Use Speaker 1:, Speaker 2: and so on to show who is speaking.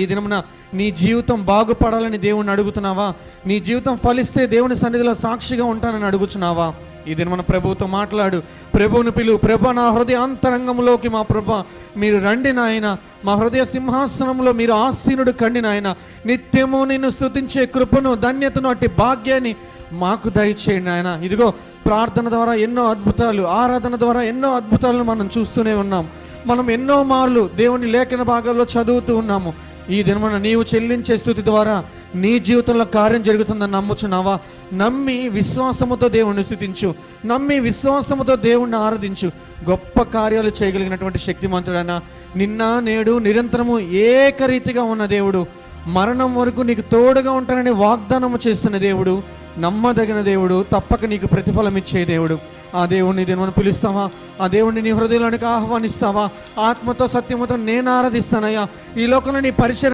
Speaker 1: ఈ దినమున నీ జీవితం బాగుపడాలని దేవుని అడుగుతున్నావా? నీ జీవితం ఫలిస్తే దేవుని సన్నిధిలో సాక్షిగా ఉంటానని అడుగుచున్నావా? ఈ దినమున ప్రభువుతో మాట్లాడు. ప్రభువును పిలువు. ప్రభు, నా హృదయ అంతరంగంలోకి మా ప్రభు మీరు రండి నాయన. మా హృదయ సింహాసనంలో మీరు ఆసీనుడు కండి నాయన. నిత్యము నిన్ను స్తుతించే కృపను, ధన్యతను, అట్టి భాగ్యాన్ని మాకు దయచేయండి నాయన. ఇదిగో ప్రార్థన ద్వారా ఎన్నో అద్భుతాలు, ఆరాధన ద్వారా ఎన్నో అద్భుతాలను మనం చూస్తూనే ఉన్నాం. మనం ఎన్నో మార్లు దేవుని లేఖన భాగాల్లో చదువుతూ ఉన్నాము. ఈ దినమున నీవు చెల్లించే స్తుతి ద్వారా నీ జీవితంలో కార్యం జరుగుతుందని నమ్ముచున్నావా? నమ్మి విశ్వాసముతో దేవుణ్ణి స్తుతించు. నమ్మి విశ్వాసముతో దేవుణ్ణి ఆరాధించు. గొప్ప కార్యాలు చేయగలిగినటువంటి శక్తిమంతుడైన, నిన్న నేడు నిరంతరము ఏకరీతిగా ఉన్న దేవుడు, మరణం వరకు నీకు తోడుగా ఉంటానని వాగ్దానము చేస్తున్న దేవుడు, నమ్మదగిన దేవుడు, తప్పక నీకు ప్రతిఫలం ఇచ్చే దేవుడు. ఆ దేవుణ్ణి దినమును పిలుస్తావా? ఆ దేవుణ్ణి నీ హృదయంలోనికి ఆహ్వానిస్తావా? ఆత్మతో సత్యముతో నేను ఆరాధిస్తానయ్యా. ఈ లోకంలో నీ పరిచయం